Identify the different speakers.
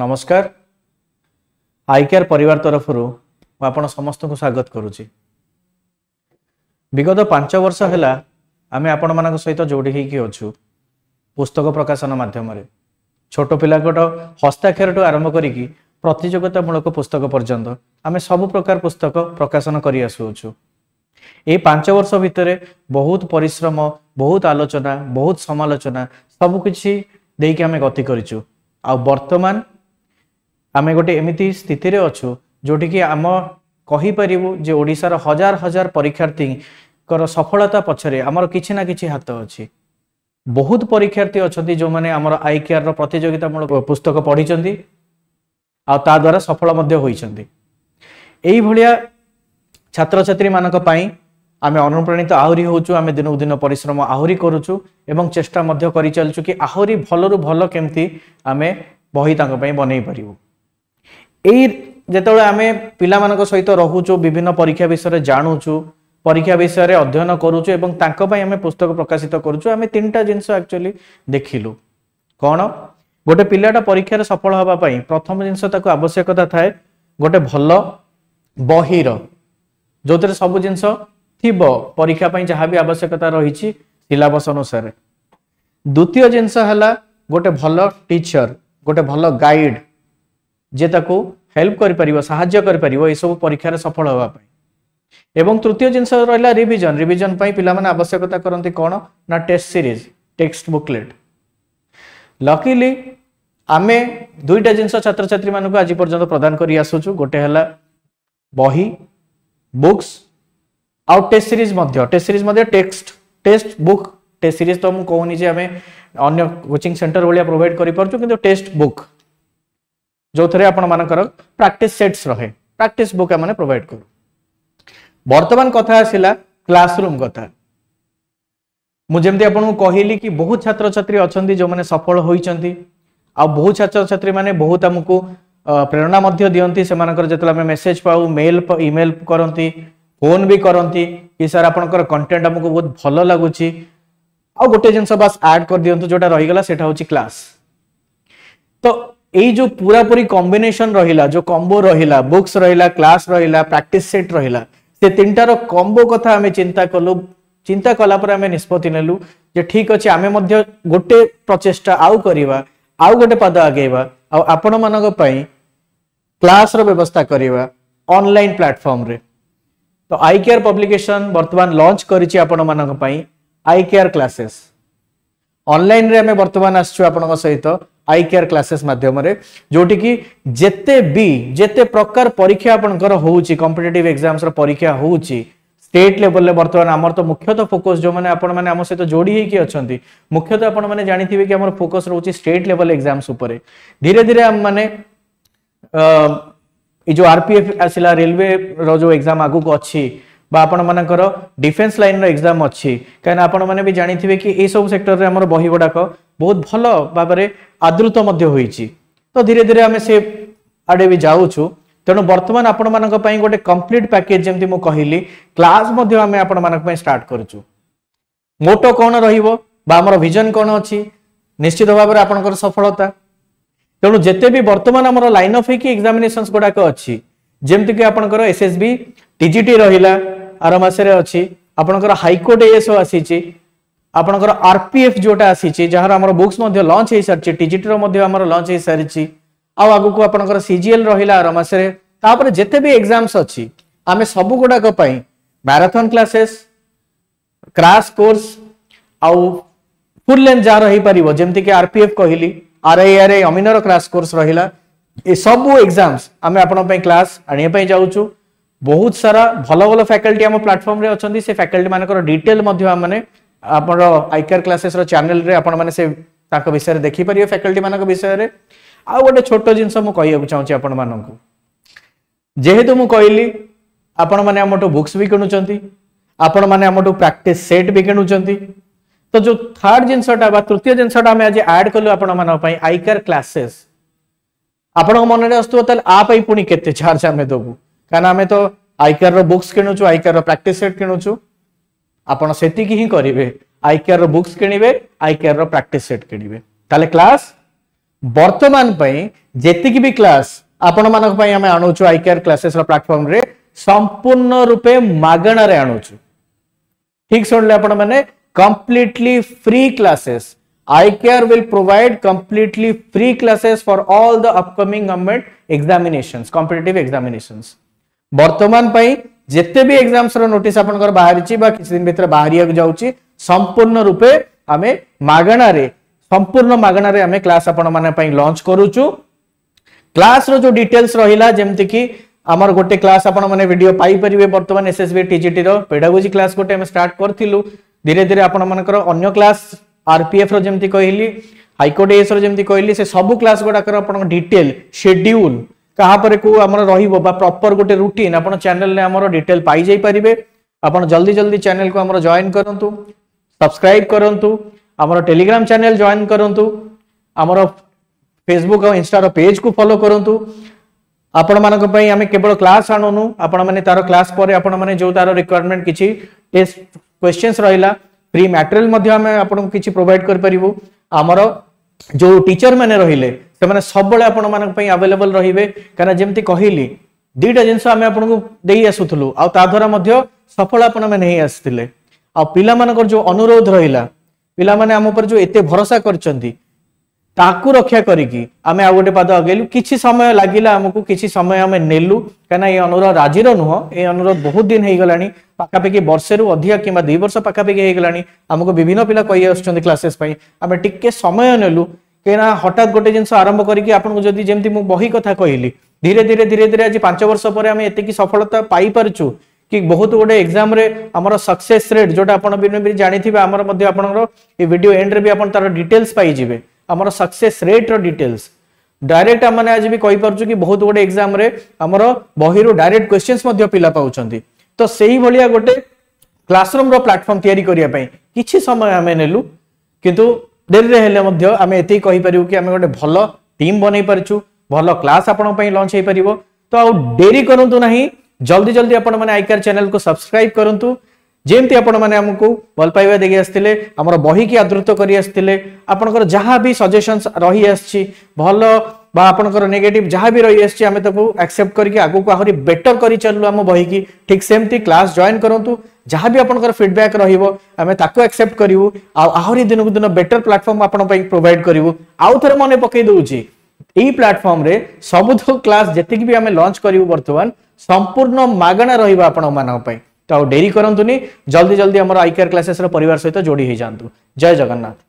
Speaker 1: नमस्कार आईकेआर परिवार तरफ आपण समस्त को स्वागत करुच्ची। विगत 5 वर्ष है आम आपण मान सहित जोड़ी होचु पुस्तक प्रकाशन माध्यम छोट पिलाकट हस्ताक्षर आरंभ करी प्रतियोगितामूलक पुस्तक पर्यंत आम सब प्रकार पुस्तक प्रकाशन कर आसुचु। ये 5 वर्ष भितर बहुत परिश्रम, बहुत आलोचना, बहुत समालोचना सबकि देकी आम गति करिचु। आ वर्तमान आम गोटे एमती स्थिति रे अच्छु जोटि कि आम कहीपर जे ओडिशार हजार हजार परीक्षार्थी सफलता पछरे आमर किछि ना किछि हाथ अछि। बहुत परीक्षार्थी अच्छा जो मैंने आमर आईकेआर प्रतियोगितामूलक पुस्तक पढ़ी आ ता द्वारा सफल मध्य होइछन्ति। एई भलिया छात्र छात्री मानक पई आमे अनुप्राणित आहुरी होचु। आमे दिनकु दिन परिश्रम आहुरी करूचु एवं चेष्टा मध्य करि चलचु कि आहुरी भलरु भल केमती आमे बही तांको पई बनै परिबु। एई जेतबेले आमे पिला मानक सहित रहुचु, विभिन्न परीक्षा विषय जानूचु, परीक्षा विषय रे अध्ययन करूचु एवं तांको पई आमे पुस्तक प्रकाशित करूचु। आमे तीनटा जिंस एक्चुअली देखिलु। कोन गोटे पिलाटा परीक्षा रे सफल होबा पई प्रथम जिंस ताको आवश्यकता थाए गोटे भल बहीर जोतरे सब जिंस थिबो परीक्षा पई जहां भी आवश्यकता रहिछि सिलेबस अनुसार। द्वितीय जिंस हला गोटे भल टीचर, गोटे भल गाइड जे ताको हेल्प करि परिबो, सहाय्य करि परिबो ए सब परीक्षा रे सफल होबा पई। एवं तृतीय जिंस रहला रिवीजन। रिवीजन पई पिला माने आवश्यकता करंती कोन ना test series, text booklet. Luckily आमे दुईटा जिंस छात्र छात्री मानको आज पर्यंत प्रदान करि आसुछु। गोटे हला बही बुक्स आउ टेस्ट सीरीज मध्य। टेस्ट सीरीज मध्य टेस्ट बुक। टेस्ट सीरीज तो हम कहूनी जे आमे अन्य कोचिंग सेंटर भलिया प्रोवाइड करि परछु, किंतु टेस्ट बुक जो थरे आपण मानकर प्रैक्टिस सेट्स रहे, प्रैक्टिस बुक आमे प्रोवाइड करू। वर्तमान कथा आसिला क्लासरूम कथा। मु जेमति आपन को कहिली कि बहुत छात्र छात्री अछंती जो माने सफल होइचंती आ बहुत छात्र छात्री माने बहुत हमकु प्रेरणा मध्य दियंती। से मानकर जेतला आमे मेसेज पाऊ, मेल ईमेल करंती, फोन भी करंती कि सर आपनकर कंटेंट हमकु बहुत भलो लागुची आ गोटे जिंस बस ऐड कर दियंतु जोटा रहि गला सेटा होची क्लास। तो एई जो पूरा पूरी कॉम्बिनेशन रहिला, जो कॉम्बो रहिला, बुक्स रहिला, क्लास रहिला, प्रैक्टिस सेट रहिला, से तीनटार कॉम्बो कथा आमे चिंता कलु। चिंता कला पर आमे निष्पत्ति नेलु जे ठीक अछि आमे मध्य गोटे प्रचेष्टा आउ करिवा, आउ गोटे पद आगेवा आ आपण मानक पई क्लास रो व्यवस्था करिवा ऑनलाइन प्लेटफॉर्म रे। तो आईकेआर पब्लिकेशन वर्तमान लॉन्च करिछि आपण मानक पई आईकेआर क्लासेस। ऑनलाइन रे हमें वर्तमान आसछु आपनक सहित आईकेआर क्लासेस माध्यम रे, जोटी कि जेते प्रकार परीक्षा आपनकर होउची, कॉम्पिटिटिव एग्जाम्स रो परीक्षा होउची स्टेट लेवल ले वर्तमान हमर तो मुख्यतः फोकस जो माने आपण माने हम सहित जोड़ी हे कि अछंती, मुख्यतः आपण माने जानिथिबे कि हमर फोकस रहउची स्टेट लेवल एग्जाम्स ऊपर। धीरे धीरे हम माने ए जो आरपीएफ आसिला, रेलवे रो जो एग्जाम आगु को अछि बा आपण मानकर डिफेंस लाइन रो एग्जाम अछि, कान आपण माने भी जानिथिबे कि ए सब सेक्टर रे हमर बही गुडाक बहुत भलो बाबरे आदृत मध्य होईची। तो धीरे धीरे हमें से आडे भी जाउछु। तेणु वर्तमान आपण मानक पई गोटे कंप्लीट पैकेज जेमति मु कहिली क्लास मध्य हमें आपण मानक पई स्टार्ट करछु। मोटो कोन रहिबो बा हमर विजन कोन अछि, निश्चित भाबरे आपनकर सफलता। तेणु जेते भी वर्तमान हमर लाइन ऑफ की एग्जामिनेशंस गुडाक अछि, जेमति कि आपनकर एसएसबी टीजीटी रहिला आर मासे रे अछि, आपनकर हाईकोर्ट एएसओ आसीची, आपनकर आरपीएफ जोटा आसीची जहार हमर बुक्स मध्य लॉन्च हे सारची, टीजीटी रो मध्य हमर लॉन्च हे सारची, आ आगु को आपनकर सीजीएल रहिला आर मासे रे। तापर जेते भी एग्जाम्स अछि आमे सब गुडाक पई मैराथन क्लासेस, क्रैश कोर्स आउ फुल लेंथ जा रही परिबो, जेमति कि आरपीएफ कहिली, आरआईआरए अमिनर क्रैश कोर्स रहिला। ए सब एग्जाम्स आमे आपण पई क्लास आनिया पई जाउछु। बहुत सारा भलो भलो फैकल्टी हम प्लेटफॉर्म रे अछंती। से फैकल्टी मानकर डिटेल मध्य हम माने आपण आईकेआर क्लासेस रो चैनल रे आपण माने से ताको विषय रे देखि परियो, फैकल्टी मानक विषय रे। आ गोटे छोट जिंस मु कहिया चाहूची आपण मानकु, जेहेतु मु कहिली आपण माने हमटो बुक्स भी किनुचंती, आपण माने हमटो प्रैक्टिस सेट भी किनुचंती। तो जो थर्ड जिंसटा बा तृतीय जिंसटा हम आज ऐड कलु आपण मानक पई आईकेआर क्लासेस। आपण मन रे अस्तु तल आ पई पुनी केते चार्ज हमें दबु, काना हमें तो आईकेआर रो बुक्स किनुचु, आईकेआर रो प्रैक्टिस सेट किनुचु। आपण सेति की ही करिवे, आईकेआर रो बुक्स किनिबे, आईकेआर रो प्रैक्टिस सेट किनिबे। ताले क्लास वर्तमान पई जेतिक भी क्लास आपण मानक पई हमें आणुछु आई केयर क्लासेस रो प्लेटफॉर्म रे संपूर्ण रूपे मागणा रे आणुछु। ठीक सुनले आपण माने completely free classes I care will provide completely free classes for all the upcoming government examinations competitive examinations. वर्तमान पई जेते भी एग्जाम्स रो नोटिस आपनकर बाहरिची बा किछ दिन भीतर बाहरिया जाउची संपूर्ण रूपे हमें मागणा रे संपूर्ण मागणा रे हमें क्लास आपण माने पई लॉन्च करूछु। क्लास रो जो डिटेल्स रहिला जेमति कि हमर गोटे क्लास आपण माने वीडियो पाई परिबे वर्तमान एसएसबी टीजीटी रो पेडागोजी क्लास गोटे हम स्टार्ट करथिलु धीरे धीरे आपण मानकर अन्य क्लास आरपीएफ रो जेमति कहली हाईकोर्ट एएस रो जेमति कहली से सब क्लास गोडा कर आपण डिटेल शेड्यूल कहा पर को हमर रहिबो बा प्रॉपर गोटे रूटीन आपण चैनल ने हमर डिटेल पाई जाई परिबे। आपण जल्दी जल्दी चैनल को हमर जॉइन करंतु सब्सक्राइब करंतु हमर टेलीग्राम चैनल जॉइन करंतु हमर फेसबुक और इंस्टा रो पेज को फॉलो करंतु। आपण मानक पई हमें केवल क्लास आणनु आपण माने तार क्लास पर आपण माने जो तार रिक्वायरमेंट किछि टेस्ट क्वेश्चंस रहिला फ्री मटेरियल मध्ये हमें आपण किछि प्रोवाइड कर परिबो। हमर जो टीचर माने रहिले से माने सब बळे आपण मानक पई अवेलेबल रहिबे काना जेमति कहिली दुईटा जिंस हमें आपण को देई आसुथलु आ ता द्वारा मध्ये सफल आपण माने ही आस्थिले आ पिला मानकर जो अनुरोध रहिला पिला माने हम ऊपर जो एते भरोसा करचंती ताकू रक्षा करिकी आमे आ गोटे पाद अगेलु किछि समय लागिला हमकु किछि समय हमें नेलु काना ये अनुरोध राजीर नुह ए अनुरोध बहुत दिन हे गलानी पाखापाखि वर्षे रु अधिक किंबा 2 वर्ष पाखापाखि हे गलानी हमकु विभिन्न पिला कहि आछथि क्लासेस पई आमे टिके समय नेलु केना हठात गोटे जिंस आरंभ करिकी आपन को जदी जेमति मु बही कथा कहिली धीरे धीरे आज 5 वर्ष पर आमे एते की सफलता पाई परछु कि बहुत गोटे एग्जाम रे हमर सक्सेस रेट जोटा आपण बिन जानिथिबे हमर मध्ये आपनरो ए वीडियो एंड रे भी आपण तार डिटेल्स पाई जिवे हमर सक्सेस रेट रो डिटेल्स डायरेक्ट हमने आज भी कहि परछु कि बहुत गोटे एग्जाम रे हमर बहिरो डायरेक्ट क्वेश्चंस मध्ये पिला पाउछंती तो सेही भलिया गोटे क्लासरूम रो प्लेटफॉर्म तयारी करिया पई किछि समय हमें नेलु किंतु देरी रे हेले मध्ये हमें एते कहि परिउ कि हमें गोटे भलो टीम बनै परछु भलो क्लास आपण पई लॉन्च हे परिबो तो आ देरी करंतु नाही जल्दी जल्दी आपण माने आईकेयर चैनल को सब्सक्राइब करंतु जेमती आपण माने हमकु भल पाइबा देगी आस्तिले हमर बही की आदृत करी आस्तिले आपनकर जहां भी सजेशंस रही आछि भलो बा आपनकर नेगेटिव जहां भी रही आछि हमें ताको एक्सेप्ट करके आगु को आहुरी बेटर करी चलु हम बही की ठीक सेमती क्लास जॉइन करंतु जहां भी आपनकर फीडबैक रहिबो हमें ताको एक्सेप्ट करिवु आ आहुरी दिन को दिन बेटर प्लेटफॉर्म आपण पई प्रोवाइड करिवु आउ थरे मने पकई दउची ई प्लेटफॉर्म रे सबुठ क्लास जेतिक भी हमें लॉन्च करिवु वर्तमान संपूर्ण मागणा रहिबा आपण मानक पई तो डेरी करंतुनी जल्दी जल्दी हमर आई केयर क्लासेस रो परिवार सहित जोड़ी हो जातु। जय जगन्नाथ।